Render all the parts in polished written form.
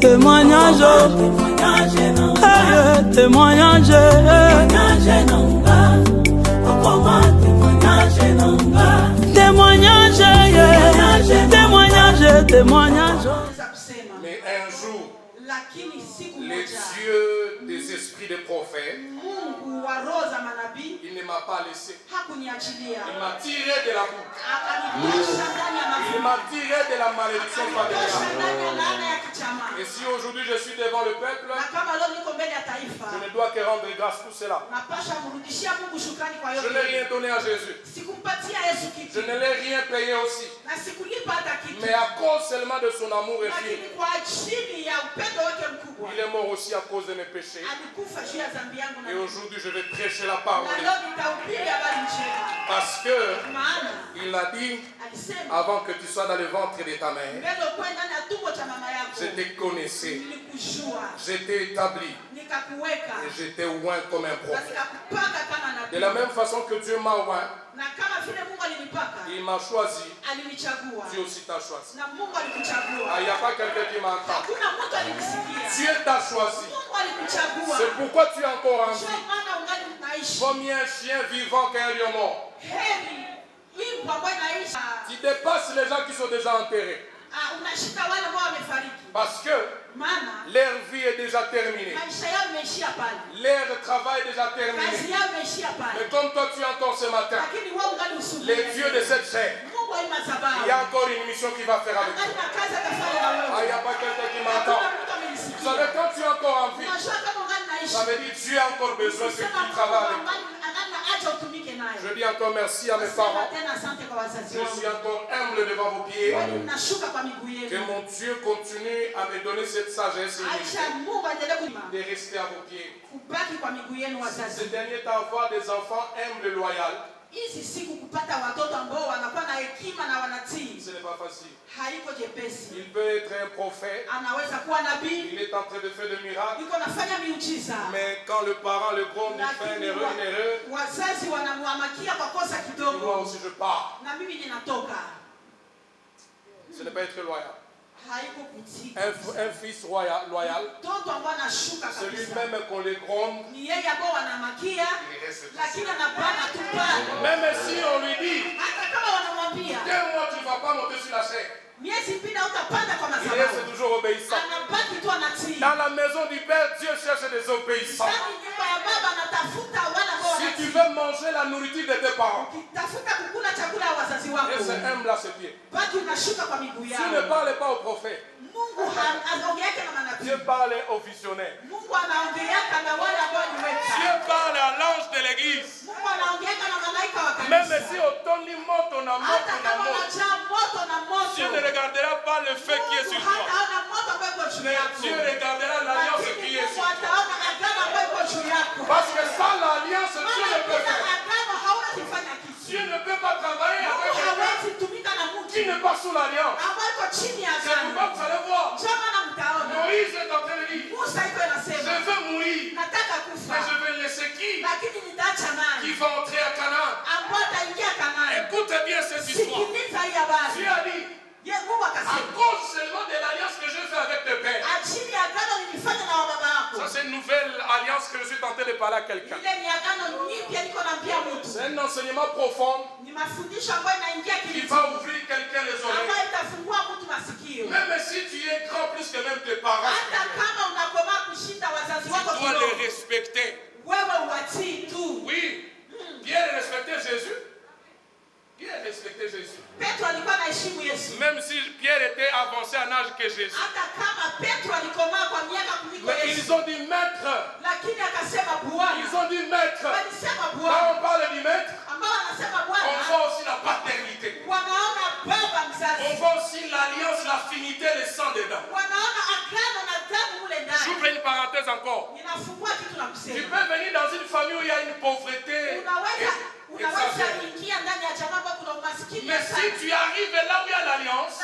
témoignage, témoignage, témoignage, témoignage. Mais un jour, les dieux des esprits des prophètes, il ne m'a pas laissé. Il m'a tiré de la boucle. Il m'a tiré de la malédiction familiale. Et si aujourd'hui je suis devant le peuple, je ne dois que rendre grâce pour cela. Je n'ai rien donné à Jésus. Je ne l'ai rien payé aussi. Mais à cause seulement de son amour infini, il est mort aussi à cause de mes péchés. Et aujourd'hui je vais prêcher la parole. Parce que il a dit, avant que tu sois dans le ventre de ta mère, je te connaissais, je t'ai établi et je t'ai oint comme un prophète. De la même façon que Dieu m'a oint, il m'a choisi, Dieu aussi t'a choisi. Il n'y a pas quelqu'un qui m'entend. Dieu t'a choisi. C'est pourquoi tu es encore en vie. Comme un chien vivant qu'un lion mort. Tu dépasses les gens qui sont déjà enterrés. Parce que leur vie est déjà terminée. Leur travail est déjà terminé. Mais comme toi tu es encore ce matin, les dieux de cette chair, il y a encore une mission qui va faire avec toi. Il n'y a pas quelqu'un qui m'entend. Vous savez, quand tu es encore en vie, ça veut dire que Dieu a encore besoin que tu travailles avec toi. Je dis encore merci à mes parents. Je suis encore humble devant vos pieds. Que mon Dieu continue à me donner cette sagesse et de rester à vos pieds. Ces derniers temps, avoir des enfants humbles et loyaux, ce n'est pas facile. Il peut être un prophète. Il est en train de faire des miracles. Mais quand le parent le gronde, il fait une erreur. Moi aussi je pars. Ce n'est pas être loyal. Un fils loyal, celui-même qu'on les gronde, il reste. Même si on lui dit 2 mois tu ne vas pas monter sur la chaise, il reste toujours obéissant. Dans la maison du Père, Dieu cherche des obéissants. Si tu veux manger la nourriture de tes parents, et c'est humble à ses pieds. Tu ne parles pas au prophète. Dieu parle au visionnaire. Dieu parle à l'ange de l'église. Même si autant ni mort ton amour, Dieu ne regardera pas le feu qui est sur toi. Mais Dieu regardera l'alliance qui est sur toi. Parce que sans l'alliance, Dieu ne peut faire. Dieu ne peut pas travailler avec quelqu'un qui n'est pas sous l'alliance. C'est pourquoi vous allez voir. Moïse est en train de dire, je veux mourir, mais je vais laisser qui va entrer à Canaan. Écoutez bien cette histoire. Dieu a dit, à cause seulement de l'alliance que je fais avec tes pères. Ça c'est une nouvelle alliance que je suis tenté de parler à quelqu'un. C'est un enseignement profond qui va ouvrir quelqu'un les oreilles. Même si tu es grand plus que même tes parents, tu dois les respecter. Oui, bien respecter Jésus. Pierre respectait Jésus. Même si Pierre était avancé en âge que Jésus. Mais ils ont dit maître. Ils ont dit maître. Quand on parle du maître, on voit aussi la paternité. On voit aussi l'alliance, l'affinité, le sang dedans. J'ouvre une parenthèse encore. Tu peux venir dans une famille où il y a une pauvreté. Mais si tu arrives là où il y a l'alliance,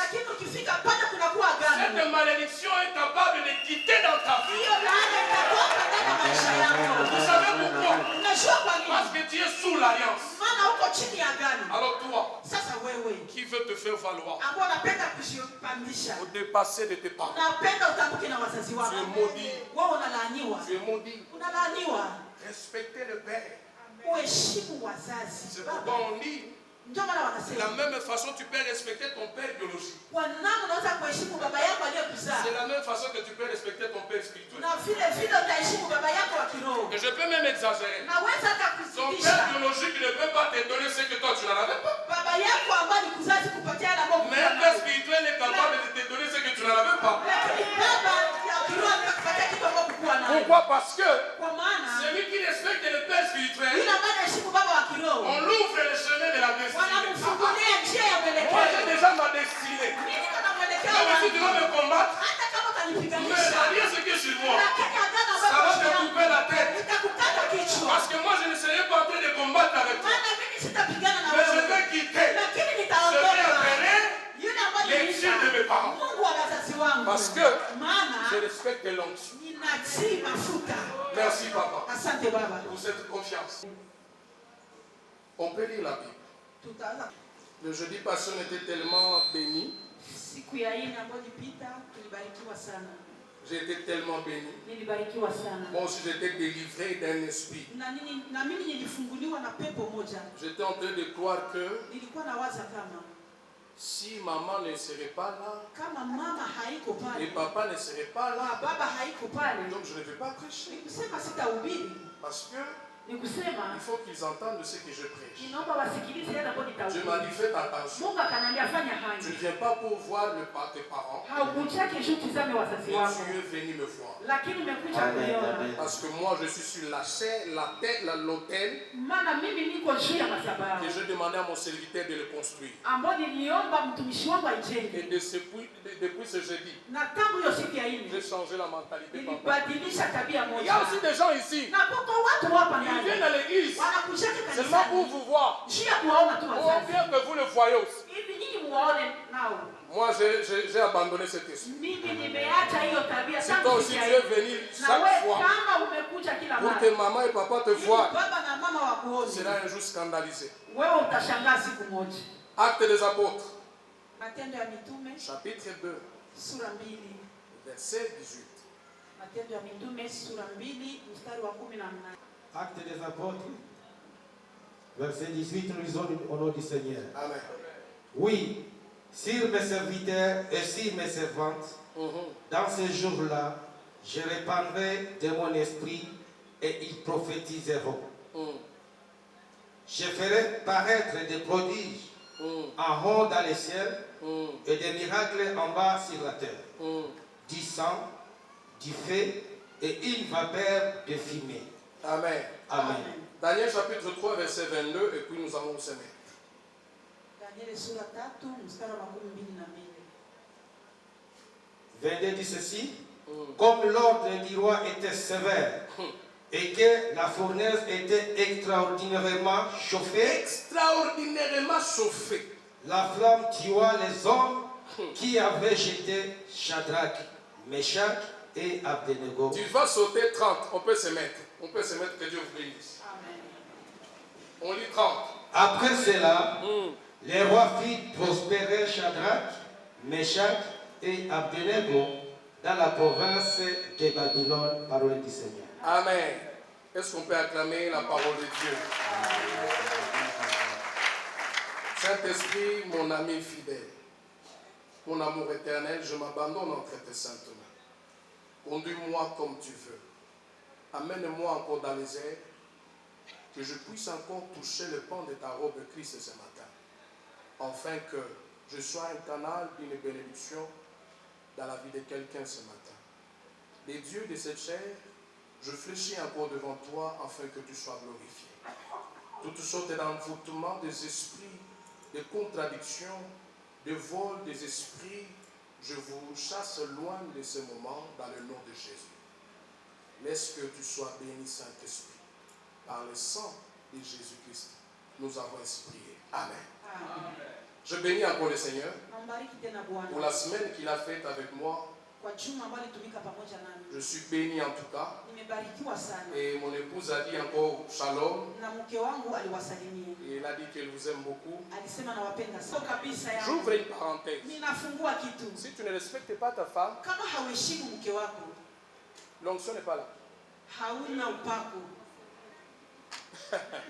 cette malédiction est capable de quitter dans ta vie. Vous savez pourquoi? Parce que tu es sous l'alliance. Alors toi, qui veut te faire valoir, Au dépasser de tes parents. Tu es maudit. Tu es maudit. Respectez le père. C'est pourquoi on dit, de la même façon tu peux respecter ton père biologique. C'est la même façon que tu peux respecter ton père spirituel. Et je peux même exagérer. Ton père biologique ne peut pas te donner ce que toi tu n'en avais pas. Mais un père spirituel est capable de te donner ce que tu n'en avais pas. Pourquoi? Parce que celui qui respecte le père spirituel, on ouvre le chemin de la destinée. Moi j'ai déjà ma destinée. Même si tu vas me combattre, mais rien ce que sur moi, ça va te couper la tête. Parce que moi je ne serai pas en train de combattre avec toi. Mais je vais quitter. Je vais appeler les dieux de mes parents. Parce que je respecte l'onction. Merci papa pour cette confiance. On peut lire la Bible. Le jeudi passé on était tellement bénis. J'ai été tellement béni. Moi aussi j'étais délivré d'un esprit. J'étais en train de croire que si maman ne serait pas là, et papa ne serait pas là, donc je ne vais pas prêcher. Parce que il faut qu'ils entendent ce que je prêche. Dieu m'a dit faites attention. Tu ne viens pas pour voir tes parents. Mais tu es venu me voir. Parce que moi je suis sur la chaise, la tête, l'autel. Et je demandais à mon serviteur de le construire. Et depuis ce jeudi, j'ai changé la mentalité. Il y a aussi des gens ici. Ils viennent à l'église seulement pour vous voir. Ou bien que vous le voyez aussi. Moi j'ai abandonné cette esprit. Si toi aussi tu es venu chaque fois pour que maman et papa te voient, tu seras un jour scandalisé. Actes des apôtres, chapitre 2, verset 18. Actes des apôtres, verset 18, nous lisons au nom du Seigneur. Amen. Oui, sur mes serviteurs et sur mes servantes, dans ces jours-là, je répandrai de mon esprit et ils prophétiseront. Je ferai paraître des prodiges en haut dans les ciels et des miracles en bas sur la terre. Du sang, du feu et une vapeur de fumée. Amen. Amen. Daniel chapitre 3 verset 22 et puis nous allons se mettre. 22 dit ceci. Comme l'ordre du roi était sévère et que la fournaise était extraordinairement chauffée, la flamme tua les hommes qui avaient jeté Shadrach, Meshach et Abednego. Tu vas sauter 30, on peut se mettre. On peut se mettre, que Dieu vous bénisse. On lit 30. Après cela, les rois firent prospérer Shadrach, Meshach et Abednego dans la province de Babylone, parole du Seigneur. Amen. Est-ce qu'on peut acclamer la parole de Dieu? Saint-Esprit, mon ami fidèle, mon amour éternel, je m'abandonne entre tes saintes mains. Conduis-moi comme tu veux. Amène-moi encore dans les airs, que je puisse encore toucher le pan de ta robe de Christ ce matin, afin que je sois un canal d'une bénédiction dans la vie de quelqu'un ce matin. Les dieux de cette chair, je fléchis encore devant toi afin que tu sois glorifié. Toutes sortes d'envoûtements des esprits, de contradictions, de vol des esprits, je vous chasse loin de ce moment dans le nom de Jésus. Laisse que tu sois béni, Saint-Esprit. Par le sang de Jésus-Christ, nous avons ainsi prié. Amen. Amen. Je bénis encore le Seigneur pour la semaine qu'il a faite avec moi Je suis béni en tout cas. Et mon épouse a dit encore shalom. Et elle a dit qu'elle vous aime beaucoup. J'ouvre une parenthèse. Si tu ne respectes pas ta femme, l'onction n'est pas là.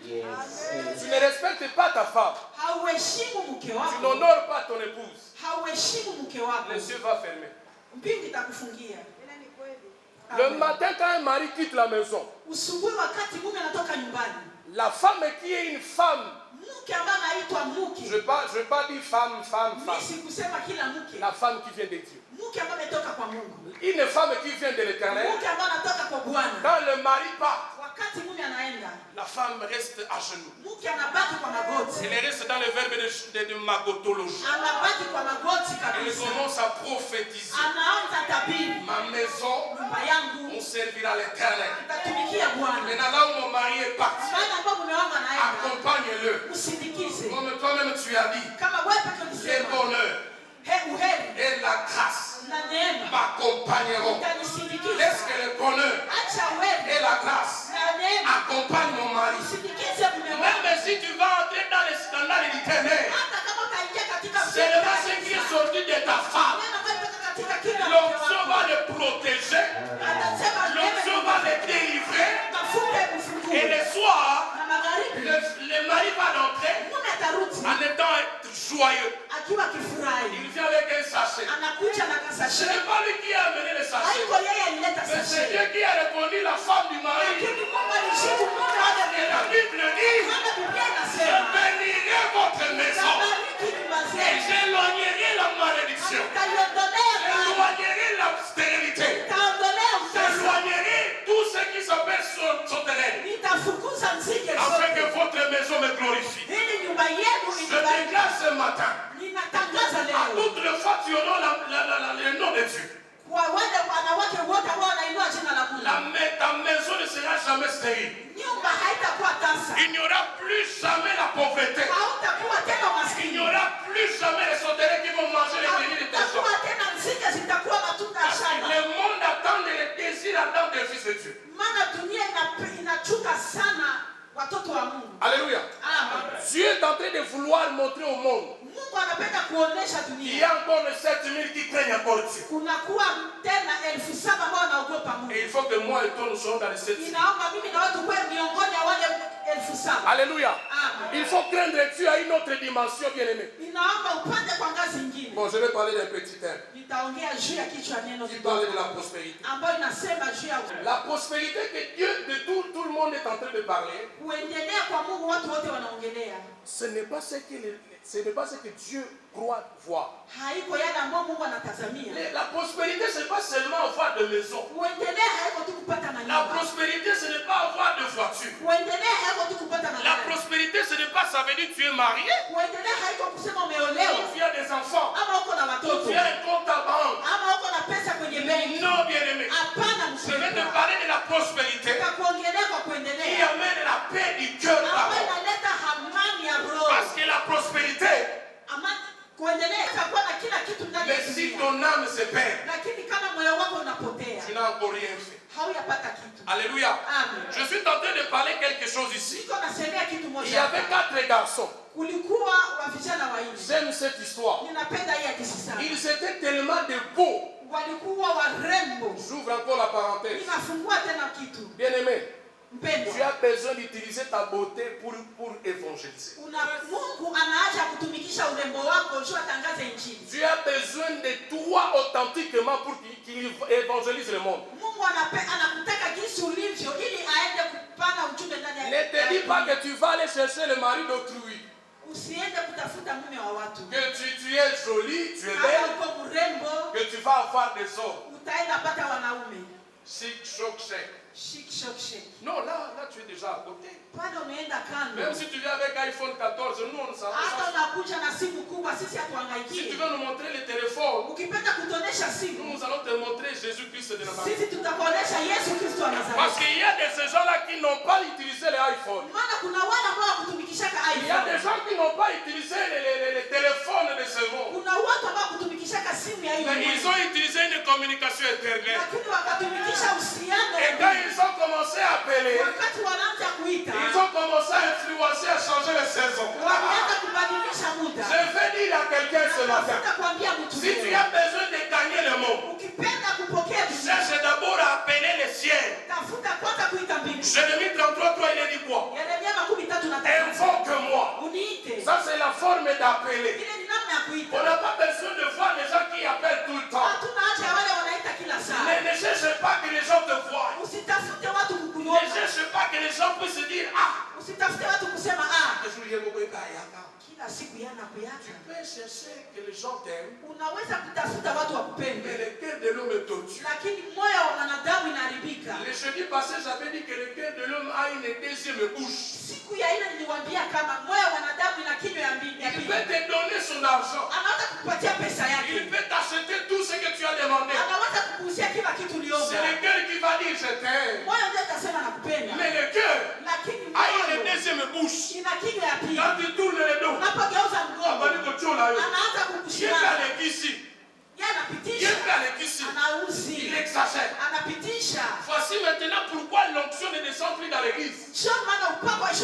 Yes. Tu ne respectes pas ta femme. Tu n'honores pas ton épouse. Le ciel va fermer. Le matin, quand un mari quitte la maison, la femme qui est une femme, je ne vais pas dire femme. La femme qui vient de Dieu. Une femme qui vient de l'Éternel. Quand le mari part, la femme reste à genoux. Elle reste dans le verbe de magotologie. Elle commence à prophétiser. Ma maison, on servira l'Éternel. Maintenant là où mon mari est parti, accompagne-le. Comme toi-même tu as dit, les bonheurs et la grâce m'accompagneront. Laisse que le bonheur et la grâce accompagnent mon mari. Même si tu vas entrer dans les scandales du ténèbres, c'est le ce qui est sorti de ta femme. L'onction va le protéger. L'onction va le délivrer. Et le soir, le mari va rentrer en étant joyeux. Il vient avec un sachet. Ce n'est pas lui qui a amené le sachet. Mais c'est Dieu qui a répondu la femme du mari. Et la Bible dit, je bénirai votre maison. Et j'éloignerai la malédiction. J'éloignerai la stérilité. J'éloignerai tout ce qui s'appelle sauterelle. Afin que votre maison me glorifie. Je déclare ce matin. À toutes les fois tu honores le nom de Dieu. Ta maison ne sera jamais stérile. Il n'y aura plus jamais la pauvreté. Il n'y aura plus jamais les sauterelles qui vont manger les bénis de tes gens. Le monde attend et le désir attend des fils de Dieu. Alléluia. Dieu est en train de vouloir montrer au monde. Il y a encore 7000 qui craignent encore Dieu. Et il faut que moi et toi nous soyons dans les 7000. Alléluia. Il faut craindre Dieu à une autre dimension, bien aimé. Bon, je vais parler d'un petit thème. Qui parle de la prospérité. La prospérité que Dieu, de tout le monde est en train de parler. Ce n'est pas ce que Dieu croit voir. La prospérité, ce n'est pas seulement avoir de maison. La prospérité, ce n'est pas avoir de voiture. La prospérité, ce n'est pas, ça veut dire que tu es marié. Ou tu as des enfants. Ou tu as un compte à banque. Non, bien aimé. Je vais te parler de la prospérité qui amène la paix du cœur d'abord. Parce que la prospérité, mais si ton âme se perd, tu n'as encore rien fait. Alléluia. Je suis en train de parler quelque chose ici. Il y avait 4 garçons. J'aime cette histoire. Ils étaient tellement de beaux. J'ouvre encore la parenthèse. Bien aimé, tu as besoin d'utiliser ta beauté pour évangéliser. Tu as besoin de toi authentiquement pour qu'il évangélise le monde. Ne te dis pas que tu vas aller chercher le mari d'autrui. Que tu es jolie, tu es belle, que tu vas avoir des hommes. Chic, choc, chèque. Non, là tu es déjà à côté. Même si tu viens avec iPhone 14, nous on s'en Si tu veux nous montrer les téléphones, nous allons te montrer Jésus-Christ de Nazareth. Parce qu'il y a de ces gens-là qui n'ont pas utilisé l'iPhone. Il y a des gens qui n'ont pas utilisé les téléphones de ce monde. Mais ils ont utilisé une communication éternelle. Et quand ils ont commencé à appeler, ils ont commencé à influencer, à changer les saisons. Je vais dire à quelqu'un ce matin, si tu as besoin de gagner le monde, cherche d'abord à appeler les ciels. Jérémie 33, 3, il a dit quoi? Invoque-moi. Ça c'est la forme d'appeler. On n'a pas besoin de voir les gens qui appellent tout le temps. Mais ne cherche pas que les gens te voient. Ne cherche pas que les gens puissent dire tu peux chercher que les gens t'aiment, mais le cœur de l'homme est tordu. Le jeudi passé, j'avais dit que le cœur de l'homme a une deuxième bouche. Il peut te donner son argent. Il peut t'acheter tout ce que tu as demandé. C'est le cœur qui va dire je t'aime. Mais le cœur a une deuxième bouche. Quand tu tournes le dos, il exagère. Voici maintenant pourquoi l'onction ne descend plus dans l'église. Parce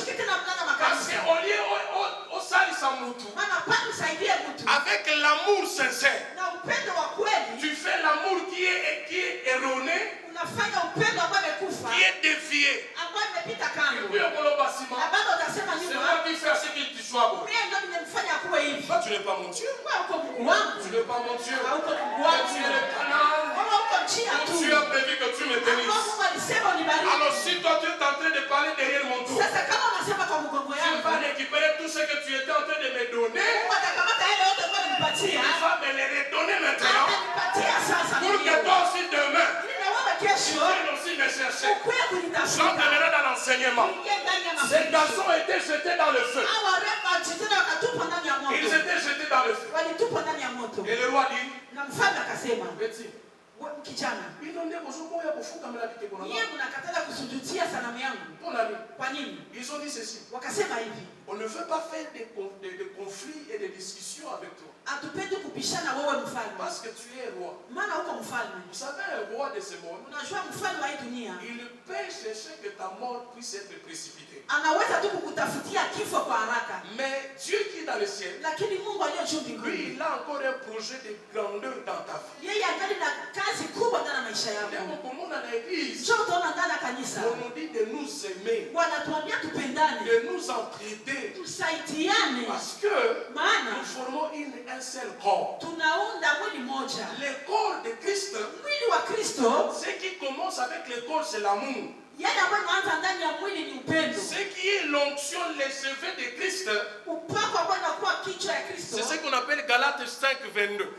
qu'au lieu au salisamutu, avec l'amour sincère, tu fais l'amour qui est erroné, qui est dévié. Et puis c'est moi qui fais ce que tu sois bon. Toi, tu n'es pas mon Dieu. Tu n'es pas mon Dieu. Tu es le canal. Tu as prévu que tu me bénisses. Alors si toi tu es en train de parler derrière mon dos, tu vas récupérer tout ce que tu étais en train de me donner. Tu vas me les redonner maintenant. Pour que toi aussi demain, tu viennes aussi me chercher. J'entrerai dans l'enseignement. Ces garçons étaient jetés dans le feu. Ils étaient jetés dans le feu. Et le roi dit, Betty, ils ont dit ceci. On ne veut pas faire de conflits et de discussions avec toi. Parce que tu es roi. Vous savez, un roi de ce monde, il peut chercher que ta mort puisse être précipitée. Mais Dieu qui est dans le ciel, lui, il a encore un projet de grandeur dans ta vie. Comme dans l'église, on nous dit de nous aimer, de nous entraider, parce que nous formons un seul corps. Le corps de Christ, ce qui commence avec le corps, c'est l'amour. Ce qui est l'onction, les cheveux de Christ, c'est ce qu'on appelle Galates 5, 22.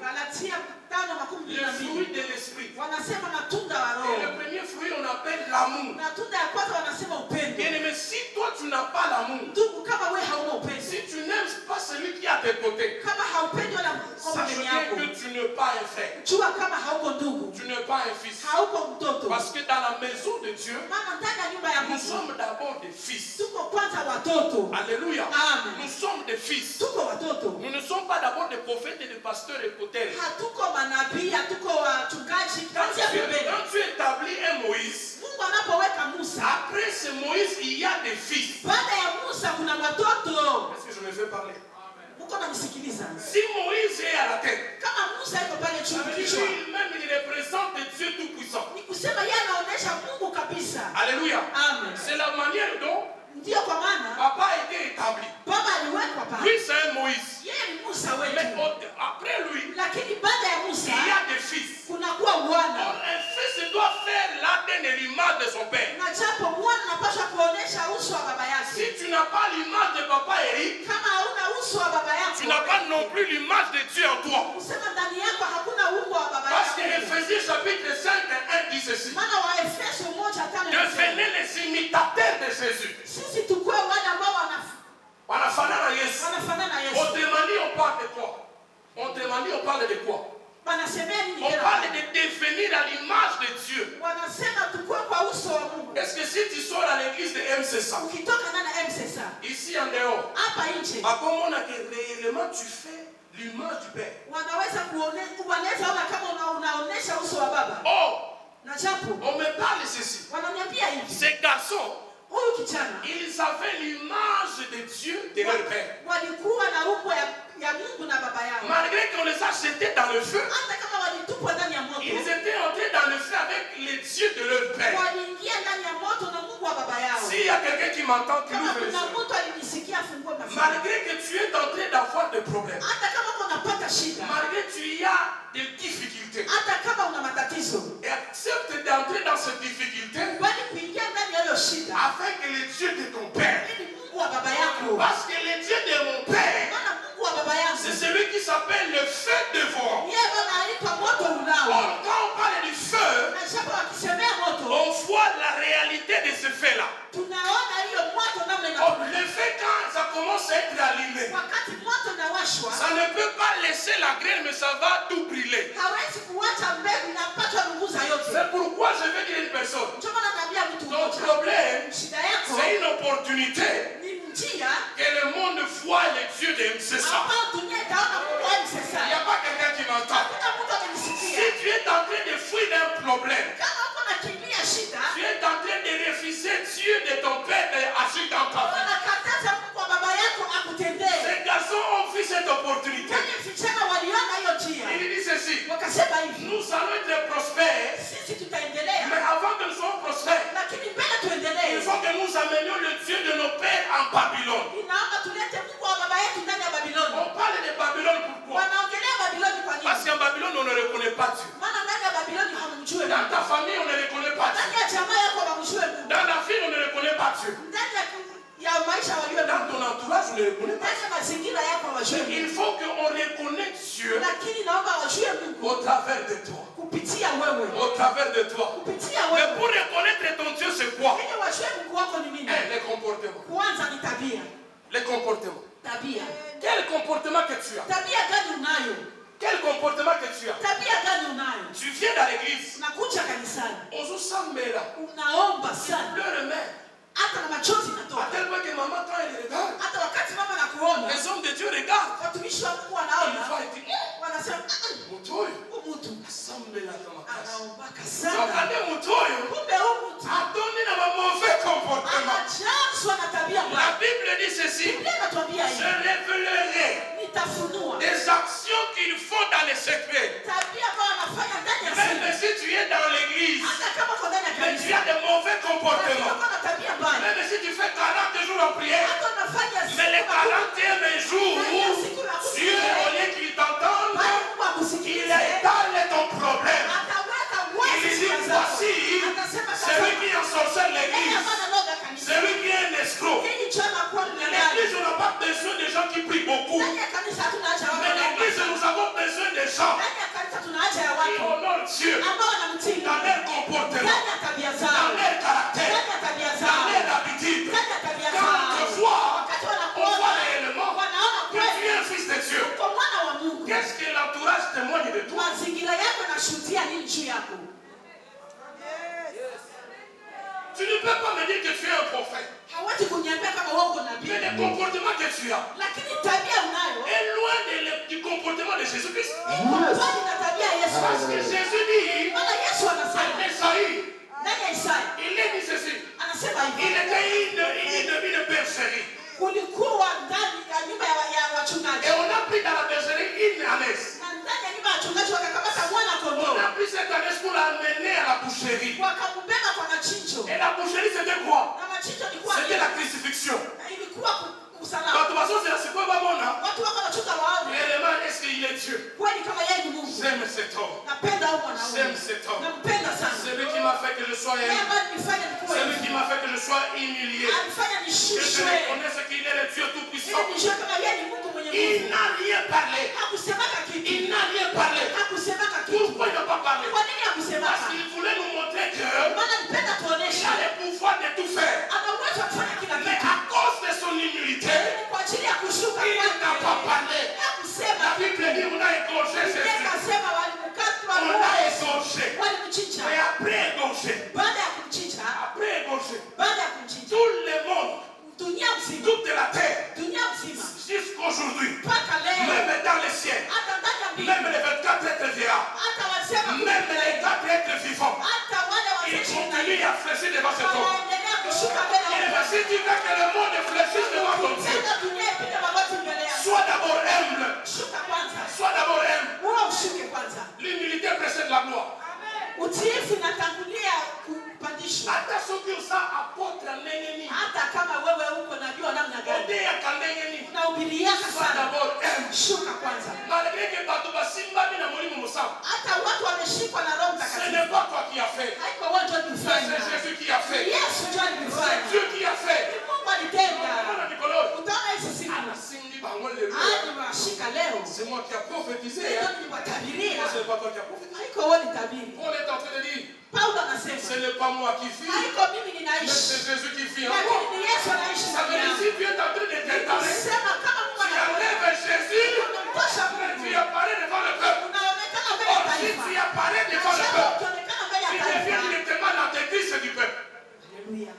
Le fruit de l'esprit. Et le premier fruit, on appelle l'amour. Bien aimé, si toi tu n'as pas l'amour, si tu n'aimes pas celui qui est à tes côtés, sache bien que tu n'es pas un frère. Tu n'es pas un fils. Parce que dans la maison de Dieu, nous sommes d'abord des fils. Alléluia. Nous sommes des fils. Nous ne sommes pas d'abord des prophètes et des pasteurs et potels. Quand tu établis un Moïse, après ce Moïse, il y a des fils. Est-ce que je me fais parler? Si Moïse est à la tête, lui-même il représente Dieu Tout-Puissant. Alléluia. C'est la manière dont papa a été établi. Lui c'est un Moïse. Mais après lui, il y a des fils. Or, un fils doit faire l'ADN et l'image de son père. Si tu n'as pas l'image de papa Eric, tu n'as pas non plus l'image de Dieu en toi. Parce que Éphésiens chapitre 5 et 1 dit ceci. Devenez les imitateurs de Jésus. Autrement dit, on parle de quoi? Autrement dit, on parle de quoi? On parle de devenir à l'image de Dieu. Est-ce que si tu sors à l'église de MCSA, ici en dehors, comment réellement tu fais l'image du Père? On me parle de ceci. Ces garçons, ils avaient l'image de Dieu de leur père. Malgré qu'on les a jetés dans le feu, ils étaient entrés dans le feu avec les dieux de leur père. S'il y a quelqu'un qui m'entend, qui ouvre les yeux. Malgré que tu es en train d'avoir des problèmes, malgré que tu as des difficultés, et accepte d'entrer dans cette difficulté avec les dieux de ton père. Parce que les dieux de mon père, c'est celui qui s'appelle le feu dévorant. Or, quand on parle du feu, on voit la réalité de ce fait-là. Le fait, quand ça commence à être allumé, ça ne peut pas laisser la graine, mais ça va tout brûler. C'est pourquoi je veux dire à une personne, ton problème, c'est une opportunité que le monde voit les dieux de Msesa. Il n'y a pas quelqu'un qui m'entend. Si tu es en train de fuir d'un problème, tu es en train de refuser Dieu de ton père d'agir dans ta vie. Ces garçons ont vu cette opportunité. Il dit ceci: nous allons être prospères, mais avant que nous soyons prospères, il faut que nous amenions le Dieu de nos pères en Babylone. On parle de Babylone pourquoi? Parce qu'en Babylone on ne reconnaît pas Dieu. Dans ta famille on ne reconnaît pas Dieu. Dans la ville on ne reconnaît pas Dieu. Dans ton entourage on ne reconnaît pas Dieu. Il faut qu'on reconnaisse Dieu au travers de toi. Au travers de toi. Mais pour reconnaître ton Dieu c'est quoi? Les comportements. Les comportements. Quel comportement que tu as? Quel comportement que tu as? Tu viens dans l'église. On se sent là. Tu pleures même. À tel point que maman, quand elle regarde, les hommes de Dieu regardent. Il va et dit, Mutoyo, assemble la kamakasi. Regardez Mutoyo, a donné un mauvais comportement. La Bible dit ceci: je révélerai des actions qu'il faut dans les secrets. Même si tu es dans l'église, mais tu as de mauvais comportements. Même si tu fais 40 jours en prière, mais les 41 jours, Dieu, au lieu qu'il t'entende, il étale ton problème. Il dit: voici celui qui ensorcelle l'église, celui qui est un escroc. L'église, on n'a pas besoin de gens qui prient beaucoup. Mais l'église, nous avons besoin de gens qui honorent Dieu dans leur comportement, dans leur caractère, dans leur habitude. Quand on te voit, on voit réellement que tu es un fils de Dieu. Qu'est-ce que l'entourage témoigne de toi? Tu ne peux pas me dire que tu es un prophète. Mais le comportement que tu as est loin du comportement de Jésus-Christ. Parce que Jésus dit, il est dit ceci: il était une bergerie. Et on a pris dans la bergerie une ânesse. On a pris cette ânesse pour l'amener à la boucherie. Et la boucherie c'était quoi? C'était la crucifixion. Est-ce qu'il est Dieu? J'aime cet homme. J'aime cet homme. Celui qui m'a fait que je sois ému. Celui qui m'a fait que je sois humilié. Que je reconnaisse qu'il est le Dieu tout-puissant. Il n'a rien parlé. Il n'a rien parlé. Pourquoi il n'a pas parlé? Parce qu'il voulait nous montrer qu'il a le pouvoir de tout faire. Mais à cause de son humilité, il n'a pas parlé. La Bible dit on a égorgé Jésus. On a égorgé. Mais après égorgé, tout le monde, toute la terre, jusqu'aujourd'hui, même dans les ciels, même les 24 êtres vivants, même les 4 êtres vivants, veux que le monde fléchisse devant ton Dieu, sois d'abord humble. Sois d'abord humble. L'humilité précède la gloire. Hata soki usa apotre nengeni. Hata kama wewe uko najua namna gani. Odea kanengeni. Unahubiriaka sana. D'abord Shuka kwanza. Malgré que batu basimba na mwalimu Musa. Hata watu wameshikwa na Roho Ce Mtakatifu. n'est pas toi qui as fait. Haiko wewe ndio ulifanya. C'est Jésus qui a fait. Yesu ndio alifanya. C'est Dieu qui a fait. Mungu alitenda. Mwana Nicolas. Utaona hizo siku. Anasimbi bango leo. Hadi washika leo. C'est moi qui a prophétisé. Ndio niliwatabiria. Ce n'est pas toi qui a prophétisé. Haiko wewe ulitabiri. Paul est en train de dire. Paulo anasema. Ce n'est pas moi qui vis. Haiko mimi Mais ninaishi. c'est Jésus qui vit en Lakini moi. ni Yesu anaishi Ça veut ndani dire yangu. si Dieu est en train de t'incarner. Sema kama Mungu Tu enlèves Jésus. anamtosha Mais Mungu. tu apparais devant le peuple. Unaonekana mbele ya Or, si taifa. tu apparais devant le Sasa peuple, ukionekana mbele ya tu deviens taifa. directement l'antéchrist du peuple. Haleluya.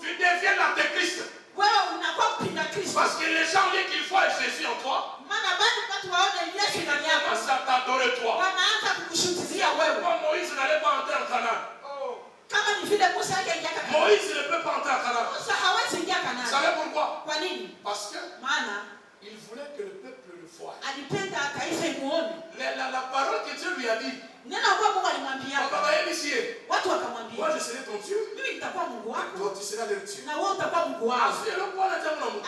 Tu deviens l'antéchrist. Wewe unakuwa mpinga Kristo. Parce que les gens voient qu'il voient Jésus en toi. Maana bado watu waone Yesu ndani Ils yako. commencent à t'adorer toi. Wanaanza kukushutilia wewe. Pourquoi Moïse n'allait pas entrer en Canaan? Kama ni vile Musa angeingia Kanaani. Moïse ne peut pas entrer en Canaan. Musa hawezi ingia Vous Kanaani. savez pourquoi? Kwa nini? Parce que Maana il voulait que le peuple le voie. alipenda taifa imuone. La parole que Dieu lui a dit. Neno ambalo Mungu alimwambia. Watu wakamwambia. Moi je serai ton Dieu. Mimi nitakuwa Mungu wako. Toi tu seras leur Dieu. Na wewe utakuwa Mungu wao.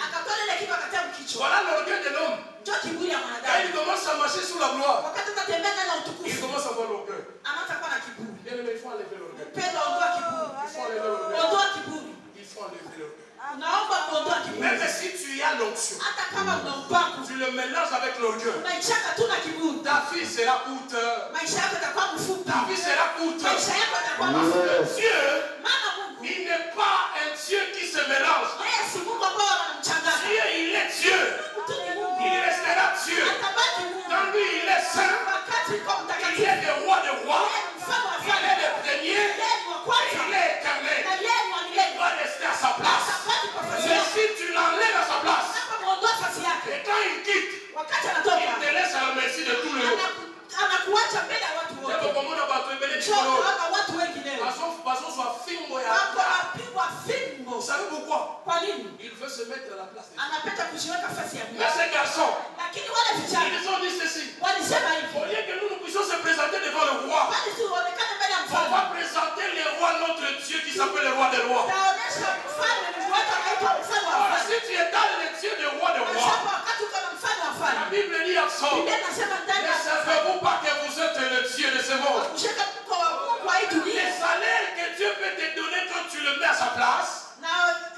Akatoa ile kitu akatia mkichwa. Voilà l'orgueil de l'homme. Ndio kiburi ya Quand mwanadamu. il commence à marcher sous la gloire, Wakati utatembea ndani ya il utukufu. commence à avoir l'orgueil. Anaanza kuwa na kiburi. Bien aimé, il faut enlever l'orgueil. Penda ondoa kiburi. Il faut enlever l'orgueil. Ondoa kiburi. Il faut enlever l'orgueil. Naomba kuondoa kiburi. Même si tu as l'onction, Hata kama una upako. tu le mélanges avec l'orgueil. Unaichaka tu na kiburi. Ta vie sera courte. Maisha yako yatakuwa mfupi. Ta vie sera courte. Maisha yako yatakuwa Parce mafupi. que Dieu, Maana Mungu il n'est pas un Dieu qui se mélange. yeye si Mungu ambaye anamchanganya. Dieu, il est Dieu. Mungu tu ni Mungu. Il restera Dieu. Atabaki Mungu. Dans lui, il est saint. Wakati kwa Il mtakatifu. est le roi des rois. Yeye ni mfalme wa Il wafalme. est le premier. Yeye ni wa kwanza. Il est éternel. Na yeye ni wa Il milele. doit rester à sa place. Atabaki kwa nafasi Mais yake. si tu l'enlèves à sa place, Hapa muondoa nafasi yake. et quand il quitte, Wakati il anatoka. te laisse à la merci de tout le monde. Anakuacha mbele ya watu wote. Njoo hapa watu wengi leo. Wako wanapigwa fimbo. Vous savez pourquoi? Kwa nini? Il veut se mettre à la place de Dieu. Anapenda kujiweka nafasi ya Mungu. Mais ces garçons, Lakini wale vijana ils ont dit ceci. walisema hivi. Au lieu que nous puissions se présenter devant le roi, Bali si uonekane mbele ya on mfalme. va présenter le roi, notre Dieu qui s'appelle le roi des rois. Taonesha mfalme Mungu wako anaitwa mfalme wa Or, wafalme. si tu es dans le Dieu des rois des rois, Sasa wakati uko na mfalme wa la wafalme. Bible dit à Psaume, Biblia inasema ndani ne ya savez-vous pas que vous êtes le Dieu de ce monde? kushika mko wa Mungu wa hii Le dunia. salaire que Dieu peut te donner quand tu le mets à sa place, Na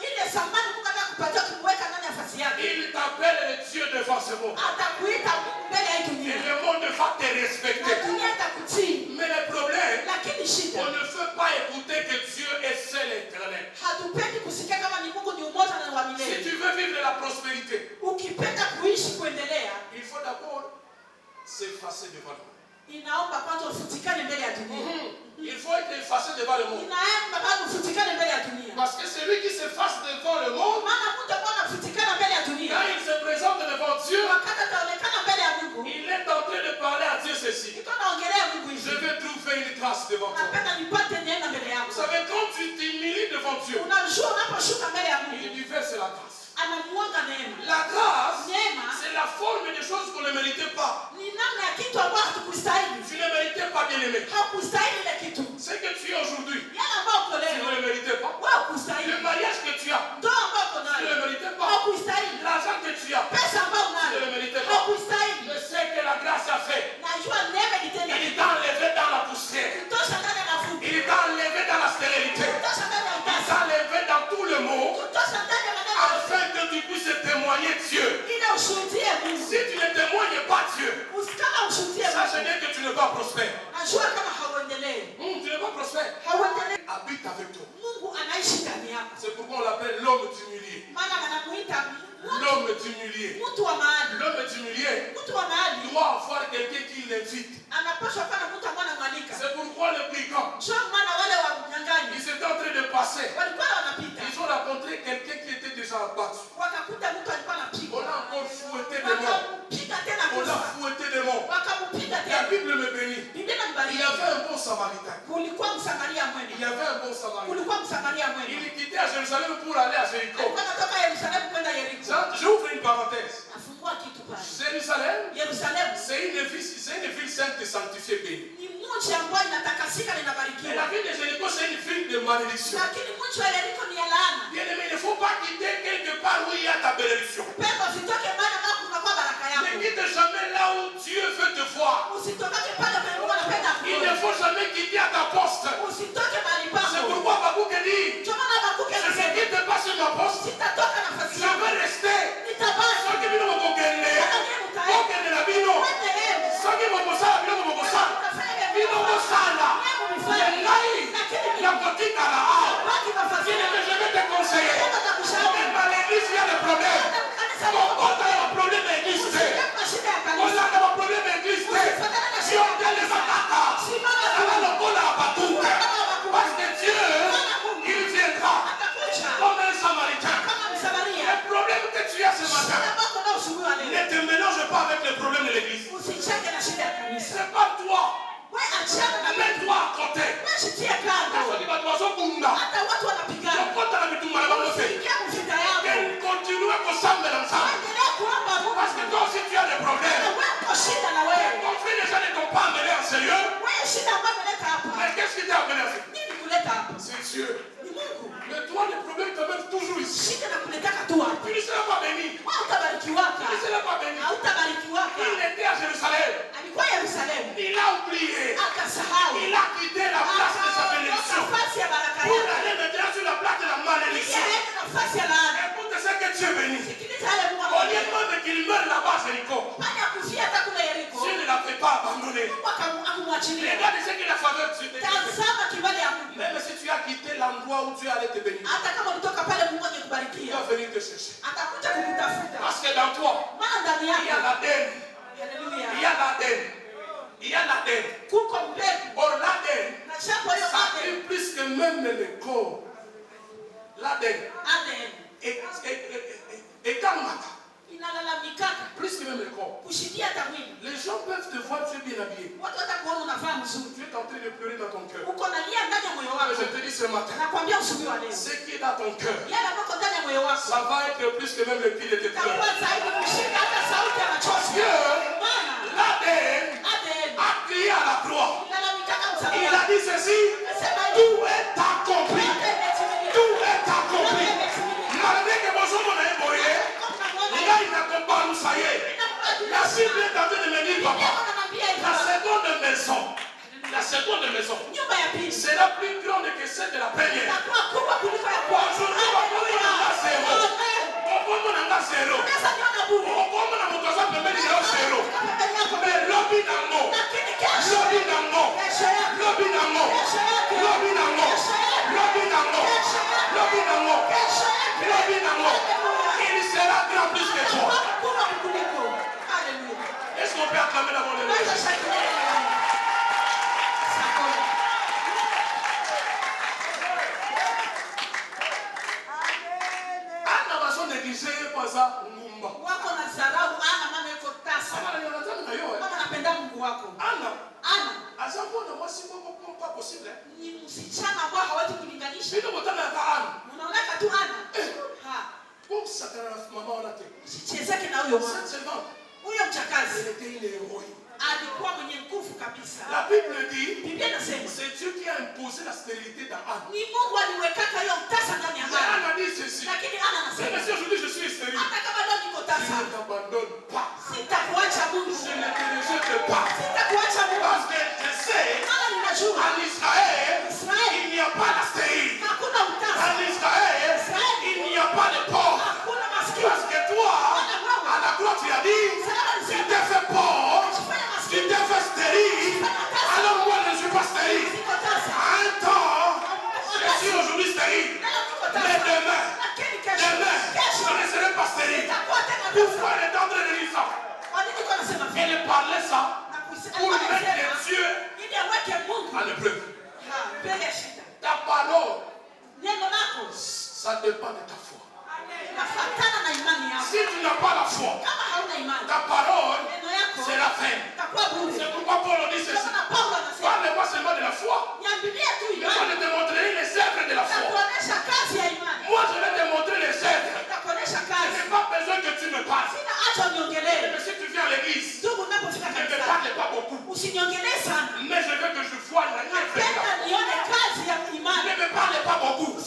ile samani Mungu anakupatia kumweka ndani ya nafasi yake. il t'appelle le Dieu devant ce monde. Atakuita Mungu mbele ya hii Et dunia. le monde va te Na respecter. dunia itakutii. Mais le problème, Lakini shida on ne veut pas écouter que Dieu est seul et éternel. hatupendi kusikia kama ni Mungu ni umoja na wa Si milele. tu veux vivre de la prospérité, Ukipenda kuishi kuendelea, il faut d'abord s'effacer devant le monde. inaomba kwanza ufutikane mbele ya dunia. Il faut être effacé devant le monde. Inaomba kwanza ufutikane mbele ya dunia. Parce que celui qui s'efface devant le monde, Maana mtu ambaye anafutikana mbele ya dunia, quand il se présente devant Dieu, wakati ataonekana mbele ya Mungu, il est en train de parler à Dieu ceci. iko naongelea Mungu Je hivi. vais trouver une grâce devant toi. Napenda nipate neema mbele Vous yako. savez, quand tu t'humilies devant Dieu, Unajua unaposhuka mbele ya Mungu, il lui verse la grâce. anamwaga neema. La grâce, Neema c'est la forme des choses qu'on ne méritait pas. ni namna ya kitu ambacho hatukustahili. Tu ne méritais pas, bien aimé. Hakustahili ile kitu. Ce que tu es aujourd'hui, Yale ambayo uko tu leo, ne le méritais pas. wewe hukustahili. Le mariage que tu as, Ndoa ambayo uko tu ne nayo, le méritais pas. hakustahili. L'argent que tu as, Pesa ambayo tu ne le unayo, méritais pas. hakustahili. Je sais que la grâce a fait. Najua neema ilitenda Il kitu. t'a enlevé dans la poussière. Kutosha ndani ya mafuta. Il t'a enlevé dans la stérilité. Kutosha ndani ya Il utasa. t'a enlevé dans tout le monde Kutosha ndani ya maneno yote. afin que tu puisses témoigner Dieu. Ili ushuhudie Mungu. Si tu ne témoignes pas Dieu, Usikama ushuhudie sache Mungu. bien que tu ne vas pas prospérer. Najua kama hauendelee. Tu ne vas pas prospérer. Hauendelee. Habite avec toi. Mungu anaishi ndani yako. C'est pourquoi on l'appelle l'homme d'humilié. Maana anamuita L'homme d'humilié. mtu wa mahali. L'homme d'humilié Mtu wa mahali doit avoir quelqu'un qui l'invite. anapaswa kuwa na mtu ambaye anamwalika. C'est pourquoi le brigand, Sio maana wale wanyang'anyi ils étaient en train de passer. walikuwa wanapita. Ils ont rencontré quelqu'un qui était déjà abattu. Wakakuta mtu alikuwa anapigwa. On l'a encore fouetté de mort. Wakampiga tena On l'a kufa. fouetté de mort. Wakampiga La tena. Bible me bénit. Biblia Il inanibariki. avait un bon Samaritain. Il y avait un bon Samaritain. Il quittait à Jérusalem pour aller à Jéricho. J'ouvre une parenthèse. Jérusalem, c'est une ville sainte et sanctifiée, bénie. Et la ville de Jéricho, c'est une ville de malédiction. Bien aimé, il ne faut pas quitter quelque part où il y a ta bénédiction. Ne quitte jamais là où Dieu veut te voir. Il ne faut jamais quitter à ta poste. C'est pourquoi Babouk dit, je ne quitte pas sur ma poste. Je veux rester. Je vais te conseiller. Même à l'église, il y a des problèmes. On a un problème existé. On a un problème existé. Si on tient les attaques, ça va le coller à Babouk. Parce que Dieu, il viendra comme un Samaritain. Le problème que tu as ce matin, ne te mélange pas avec les problèmes de l'église. C'est pas toi. Mets-toi à côté. Continue à s'assembler ensemble. Parce que toi aussi tu as des problèmes. Les conflits déjà ne t'ont pas amené en sérieux. Mais qu'est-ce qui t'a amené en sérieux? C'est Dieu. Mais toi, les problèmes te mettent toujours ici. Tu ne seras pas béni. Tu ne seras pas béni. Il était à Jérusalem. Il a oublié. Il a quitté la place de sa bénédiction pour aller maintenant sur la place de la malédiction. Écoute ce que Dieu bénit. Au lieu même qu'il meure là-bas à Jéricho, Dieu ne l'avait pas abandonné. Regarde ce qu'il a fait avec Dieu. Même si tu as quitté l'endroit où Dieu allait te bénir, il va venir te chercher. Parce que dans toi, il y a l'Aden. Il y a l'Aden. Il y a l'Aden. Or l'Aden, ça fait plus que même le corps. L'Aden. Et Kamata. Plus que même le corps. Les gens peuvent te voir, tu es bien habillé. Tu es en train de pleurer dans ton cœur. Mais je te dis ce matin, ce qui est dans ton cœur, ça va être plus que même le pied de tes pleurs. Parce que l'Aden a crié à la croix. Il a dit ceci, tout est accompli. Tout est accompli. Malgré que vos hommes n'aient pas là, il n'accompagne nous, ça y est. La Bible est en train de me dire, papa, la seconde maison sera plus grande que celle de la première. Aujourd'hui, on a zéro. Mais lobby nango. Il sera grand plus que toi. Est-ce qu'on peut acclamer la monnaie de Dieu? Anna va se négliger pas ça. Anna, azakuona mwasi mwako pas possible. Ni msichana ambao hawezi kulinganisha. Ndio mtana ya Anna. Unaona tu Anna. Pour ça que maman on a été. Sichezeke na huyo mama. Huyo mchakazi. Elle était une héroïne. Alikuwa mwenye nguvu kabisa. La Bible dit, Biblia inasema, c'est Dieu qui a imposé la stérilité dans Anne. Ni Mungu aliweka hiyo tasa ndani ya Anna. Anna dit ceci. Lakini Anna anasema, mais si aujourd'hui je suis stérile, hata kama leo niko tasa, je ne t'abandonne pas. Sitakuacha Mungu. Je ne te rejette pas. Sitakuacha Mungu. Parce que je sais, en Israël, il n'y a pas la stérile. Hakuna utasa. En Israël, il n'y a pas de porc. Hakuna maskini. Parce que toi, à la croix tu as dit, si tu t'es fait porc, tu t'es fait stérile, alors moi je ne suis pas stérile. À un temps, je suis aujourd'hui stérile. Mais demain, je ne serai pas stérile. Pourquoi elle est en train de dire ça? Elle parlait ça pour mettre Dieu à l'épreuve. Ta parole, ça dépend de ta foi. Si tu n'as pas la foi, ta parole sera vaine. C'est pourquoi Paul dit ceci. Parle-moi seulement de la foi. foi na lèvre. Ne me parle pas beaucoup. Nous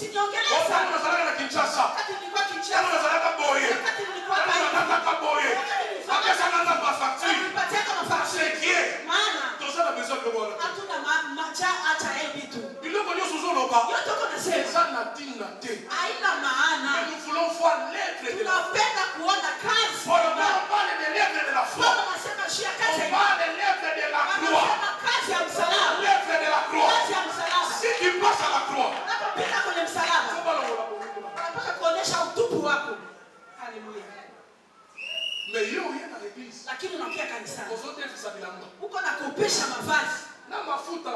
voulons voir l'être de la foi. On parle de l'être de la foi. On parle de l'être de la croix. L'être de la croix. Si tu passes à la croix, mais yo rien à l'église. Uko na kopesha mavazi na mafuta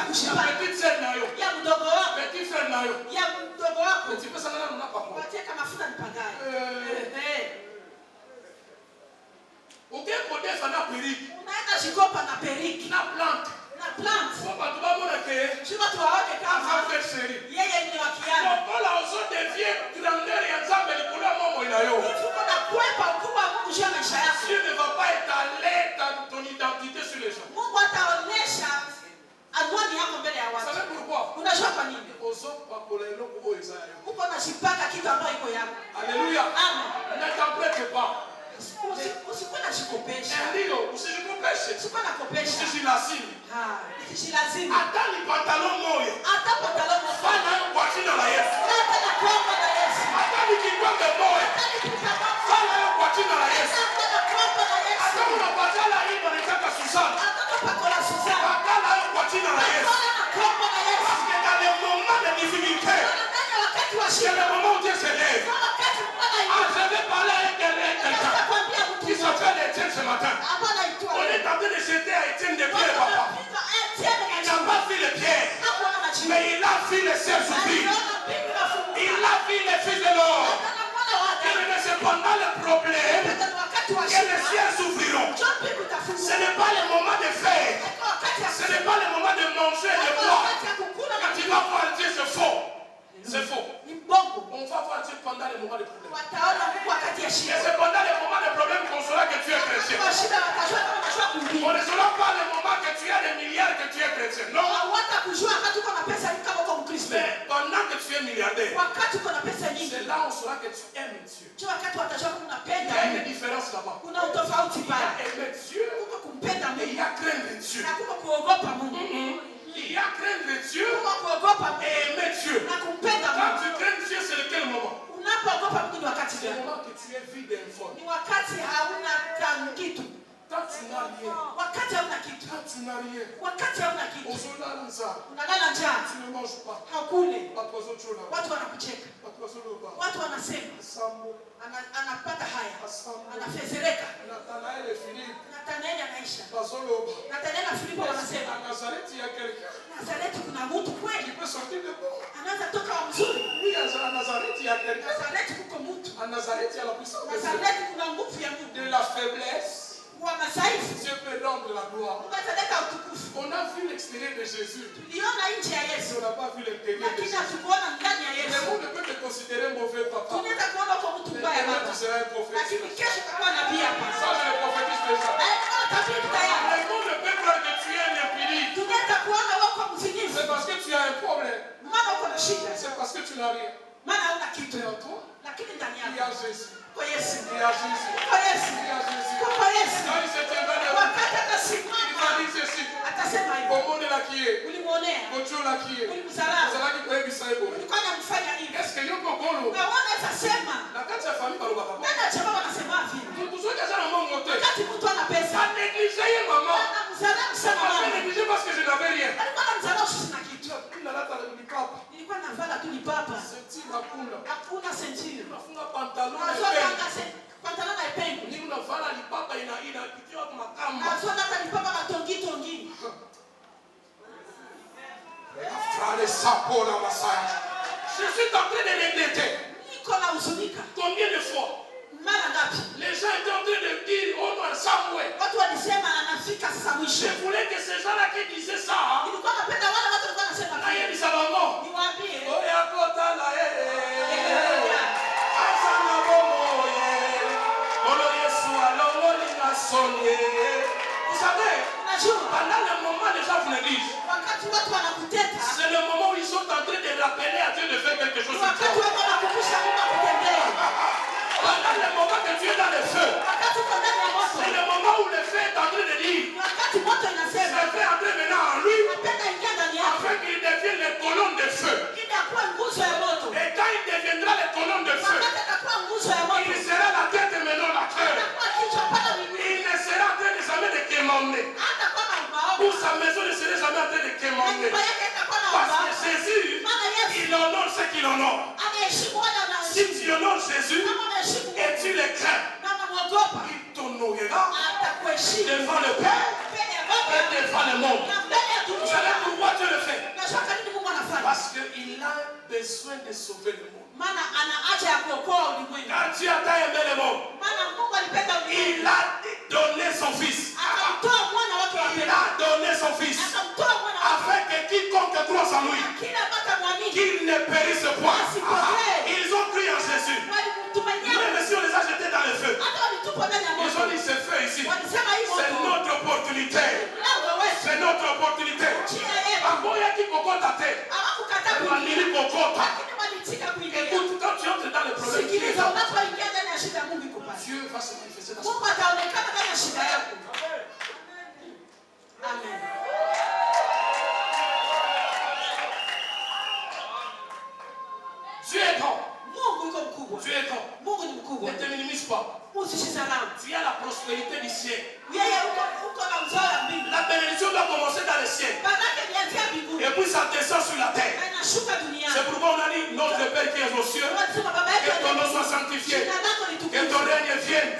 kushika petite sœur na yo ya mdogo wako petit frère na yo ya mdogo wako tu peux s'en aller na papa watie kama mafuta nipagaye ukeko defa na periki unaenda shikopa na periki na plante kwa watu bamona ke shima tuwaone kama yeye ni wa kiana bola ozo devient grandeur ya Nzambe likula momo ina yo tuko na kwepa ukubwa wa Mungu juu ya maisha yako. Dieu ne va pas étaler ton identité sur les gens. Mungu ataonesha anwani yako mbele ya watu. Savez pourquoi? Unajua kwa nini? Ozo pakola eloko oyo eza yo. Uko na shipaka kitu ambayo iko yako. Alléluia. Amen. Ne t'emprête pas. Usikuwe na shikopesha. Ndio, usijikopeshe. Usikuwe na kopesha. Usijilazimi. Usijilazimi. Hata ni pantalon moyo. Hata pantalon moyo. Fanya kwa jina la Yesu. Hata na kwamba na Yesu. Hata ni kikwembe moyo. Fanya kwa jina la Yesu. Hata na kwamba na Yesu. Hata unapatala hii wanataka Susana. Hata unapakola Susana. Hata kwa jina la Yesu. Hata na kwamba na Yesu. Parce que dans les moments de difficulté, wakati wa c'est le moment où Dieu s'élève. wakati Je vais parler avec quelqu'un qui s'appelle Étienne ce matin. On est en train de jeter à Étienne des pierres, papa. Il n'a pas vu les pierres, mais il a vu les ciels s'ouvrir. Il a vu les fils de l'or. Et cependant le problème, que les ciels s'ouvriront. Ce n'est pas le moment de faire. Ce n'est pas le moment de manger et de boire. Quand tu vas voir Dieu, c'est faux. C'est faux. On va voir Dieu pendant les moments de problème. Et c'est pendant les moments de problème qu'on saura que tu es chrétien. On ne saura pas le moment que tu as des milliards que tu es chrétien. Non. Mais pendant que tu es milliardaire, c'est là on saura que tu aimes Dieu. Il y a une différence là-bas. Il y a aimer Dieu et il y a craindre Dieu. Il y a craindre Dieu et aimer Dieu. Quand tu crains Dieu, c'est lequel moment? C'est le moment que tu es vide et informe. Quand tu n'as rien, quand tu n'as rien, tu ne manges pas. Watu wanasema anapata haya, anafezereka. Nathanaeli anaisha. Nathanaeli na Filipo wanasema Nazareti kuna mtu kweli anaweza toka wa mzuri. Nazareti kuko mtu. Nazareti kuna nguvu ya Mungu. De la faiblesse, Dieu peut rendre la gloire. On a vu l'extérieur de Jésus. On n'a pas vu l'intérieur de Jésus. Le monde peut te considérer mauvais papa. Mais demain tu seras un prophète. Ça je le prophétise déjà. Le monde peut croire que tu es un impudent. C'est parce que tu as un problème. C'est parce que tu n'as rien. Mais en toi, il y a Jésus. Il y a Jésus. Il y a Jésus. Quand il s'est élevé, il va dire ceci. Pomone la qui est. Kocho la qui est. Zalaki kwa hivi saibo. Est-ce que yoko golo? La kati ya famille baruba papa. Tuzoka sana mongo te. Pas négliger maman. Pas négliger parce que je n'avais rien. Hakuna sentire. Nafunga pantalon na epengu. Ni unavala lipapa inapitiwa kwa makamba. Hata lipapa matongi. Frère Sapo la Masaya. Je suis en train de regretter. Combien de fois les gens étaient en train de dire oh non Samuel. Je voulais que ces gens-là qui disaient ça. Aïe Sabango. Oya kota la Asana bomo Olo Yesu alongo linga sonye. Vous savez, pendant le moment les gens vous le disent. prier. Parce que Jésus, il honore ce qu'il honore. Si tu honores Jésus et tu le crains, il t'honorera devant le Père et devant le monde. Vous savez pourquoi Dieu le fait? Parce qu'il a besoin de sauver le monde. Quand Dieu a aimé le monde, il a donné son fils. Il a donné son fils afin que quiconque croit en lui, qu'il ne périsse point. Ils ont cru en Jésus. Même si on les a jetés dans le feu, ils ont dit ce feu ici, c'est notre opportunité. C'est notre opportunité. Écoute, quand tu entres dans le problème, Dieu va se manifester dans ce problème. Amen. Dieu est grand. Dieu est grand. Ne te minimise pas. Tu as la prospérité du ciel. La bénédiction doit commencer dans le ciel. Et puis ça descend sur la terre. C'est pourquoi on a dit notre Père qui est aux cieux, que ton nom soit sanctifié, que ton règne vienne,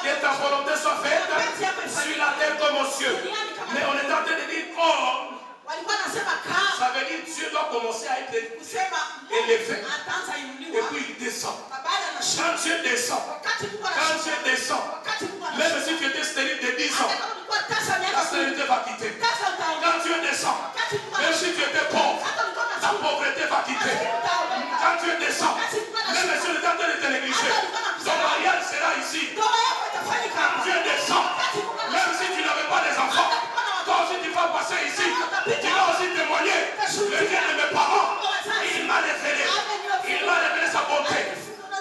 que ta volonté soit faite sur la terre comme aux cieux. Mais on est en train de dire, oh, ça veut dire que Dieu doit commencer à être élevé. Et puis il descend. Quand Dieu descend, même si tu étais stérile de 10 ans, ta stérilité va quitter. Quand Dieu descend, même si tu étais pauvre, ta pauvreté va quitter. Quand Dieu descend, même si on est en train de te négliger, ton mariage sera ici. Quand Dieu descend, même si tu n'avais pas des enfants, toi aussi tu vas passer ici. Tu vas aussi témoigner. Le Dieu de mes parents, il m'a révélé. Il m'a révélé sa bonté.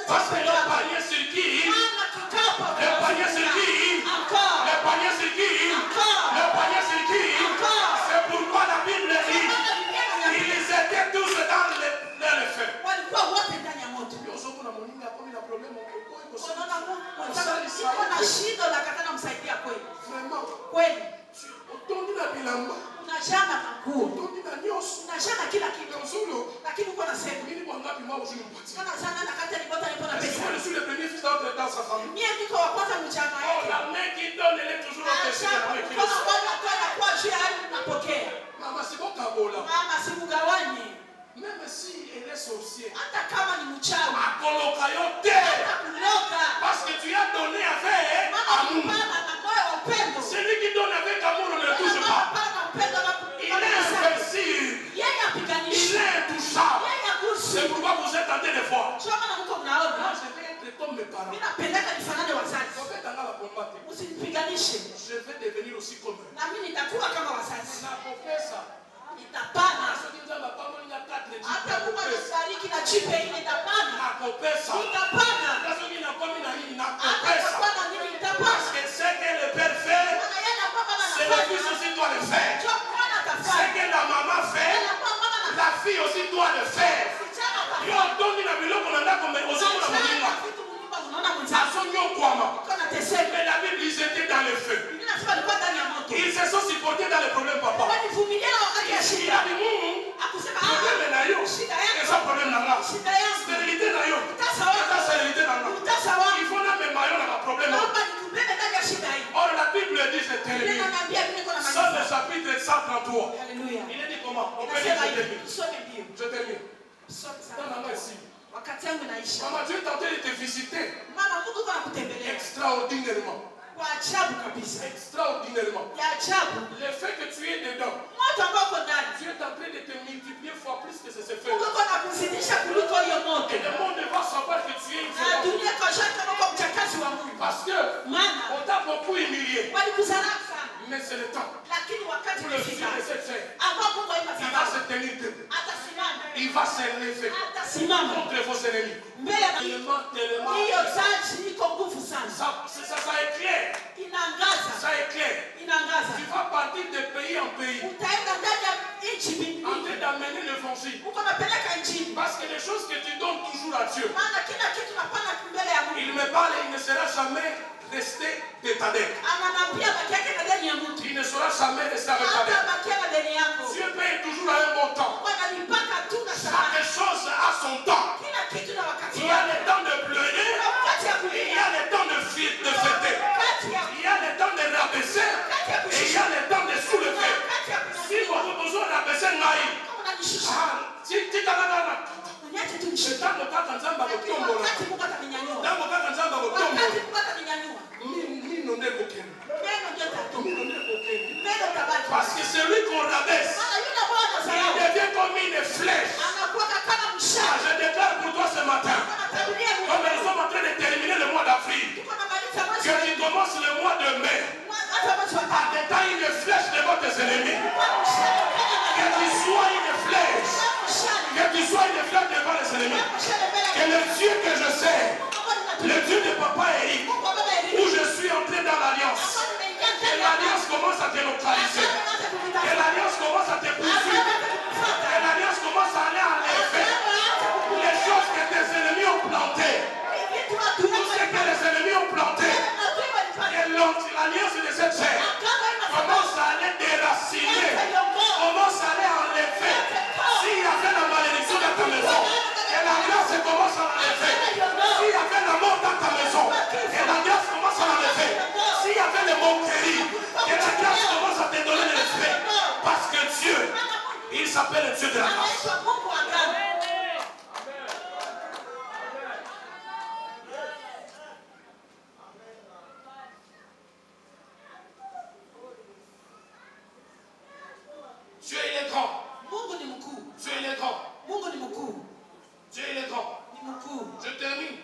Parce que le panier sur qui, c'est pourquoi la Bible dit, ils étaient tous dans le feu. Je suis le premier fils dans sa famille. La main qui donne, elle est toujours au-dessus de la main qui reçoit. Maman, c'est bon Kabola. Même si elle est sorcière, parce que tu as donné avec amour. Celui qui donne avec amour, on ne le touche pas. Il est invincible. Il est intouchable. C'est pourquoi vous êtes en train de voir. Moi, je vais être comme mes parents. Je vais devenir aussi comme eux. Parce que ce que le Père fait, c'est le Fils aussi doit le faire. Ce que la maman fait, la fille aussi doit le faire. Mais la Bible, ils étaient dans le feu. Ils se sont supportés dans le problème, papa. Il a dit, problème n'a yo. Et ça, problème n'a pas. Stérilité n'a yo. Stérilité n'a pas. Il faut même maillot dans le problème. Or, la Bible dit, c'est terminé. Somme le chapitre 133. Il est dit comment? On peut dire, je termine. Maman, Dieu est en train de te visiter extraordinairement. Extraordinairement. Le fait que tu es dedans, Dieu est en train de te multiplier fois plus que ce se fait. Et le monde va savoir que tu es une femme. Parce que on t'a beaucoup humilié. Mais c'est le temps. Pour le fils de cette fête, il va se tenir debout. Il va s'élever contre vos ennemis. Tellement. Ça éclaire. Ça éclaire. Tu vas partir de pays en pays. En train d'amener l'évangile. Parce que les choses que tu donnes toujours à Dieu, il me parle et il ne sera jamais resté de ta dette. Il ne sera jamais resté avec ta dette. Dieu paye toujours Parce que c'est lui qu'on rabaisse. Il devient comme une flèche. Je déclare pour toi ce matin, comme nous sommes en train de terminer le mois d'avril, que tu commences le mois de mai à détailler une flèche devant tes ennemis. Que tu sois une flèche. Que tu sois une flèche devant les ennemis. Que le Dieu que je sais, le Dieu de Papa Eric, où je suis entré dans l'alliance, que l'alliance commence à te localiser. Que l'alliance commence à te poursuivre. Que l'alliance commence à aller en effet. Les choses que tes ennemis ont plantées. Tout ce que les ennemis ont planté. Et l'alliance de cette chair commence à aller déraciner. Commence à aller en effet. S'il y avait la malédiction dans ta maison, et la grâce commence à l'enlever. S'il y avait la mort dans ta maison, et la grâce commence à l'enlever. S'il y avait les moqueries, et la grâce commence à te donner le respect. Parce que Dieu, il s'appelle le Dieu de la grâce. Dieu il est grand. Dieu il est grand. Dieu il est grand. Je termine.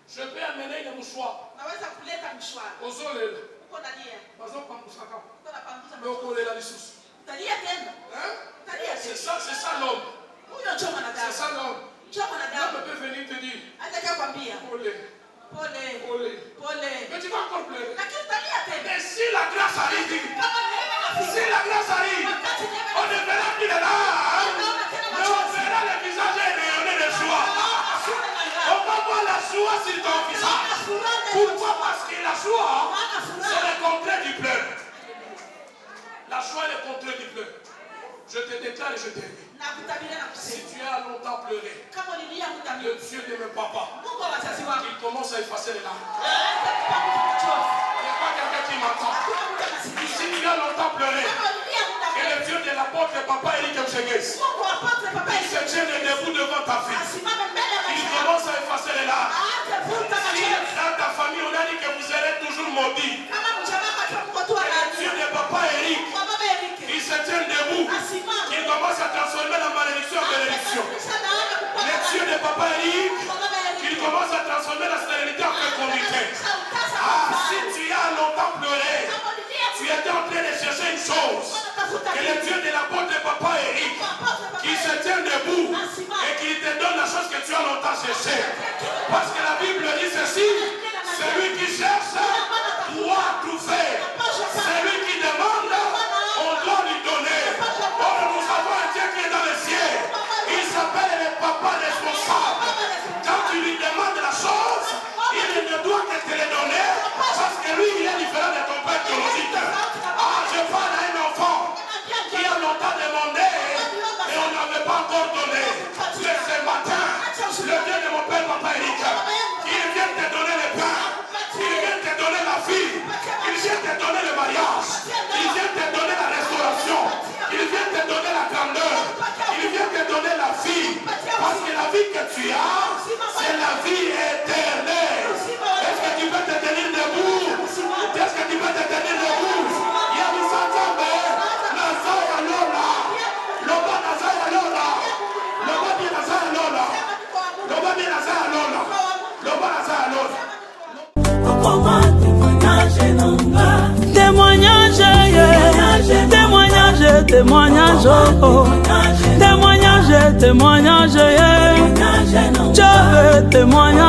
Je peux amener le mouchoir. Aux oreilles. Mais au collet là, les sous. C'est ça l'homme. C'est ça l'homme. L'homme peut venir te dire. Mais tu vas encore pleurer. Mais si la grâce arrive, on ne verra plus les larmes, mais on verra le visage rayonner de joie. On va voir la joie sur ton visage. Pourquoi? Parce que la joie, c'est le contraire du pleur. La joie est le contraire du pleur. Je te déclare et je termine. Si tu as longtemps pleuré, le Dieu de mes papas, il commence à effacer les larmes. Il n'y a pas quelqu'un qui m'entend. Si tu as longtemps pleuré, et le Dieu de l'apôtre Papa Eric Mchegues, il se tient debout devant ta fille. Il commence à effacer les larmes. Si dans ta famille on a dit que vous serez toujours maudits, le Dieu de Papa Eric, il se tient debout. Il commence à transformer la malédiction en bénédiction. Le Dieu de Papa Eric, il commence à transformer la stérilité en fécondité. Ah, si tu as longtemps pleuré, tu étais en train de chercher une chose. Que le Dieu de l'apôtre de Papa Eric, qui se tient debout et qui te donne la chose que tu as longtemps cherché. Parce que la Bible dit ceci, celui qui cherche doit trouver. Celui qui demande, on doit lui donner. Or, nous avons un Dieu qui est dans les cieux. Il s'appelle le Papa responsable. Quand tu lui demandes la chose, il ne doit que te le donner. Parce que lui, il est différent de ton père biologique. Ah, je parle à un enfant qui a longtemps demandé et on n'avait pas encore donné. Mais ce matin, le Dieu de mon père Papa Eric, il vient te donner le pain, il vient te donner la vie, il vient te donner le mariage, il vient te donner la restauration, il vient te donner la grandeur, il vient te donner la vie. Parce que la vie que tu as, c'est la vie éternelle. Est-ce que tu peux te tenir debout? Est-ce que tu peux te tenir debout? Il y a du Santambe, Nazaya Lola, Loba Nazaya Lola, Loba Bi Nazaya Lola, Loba Bi Nazaya Lola, Loba Nazaya Lola. Témoignage, témoignage, témoignage, oh. Témoignage, témoignage, je veux témoignage.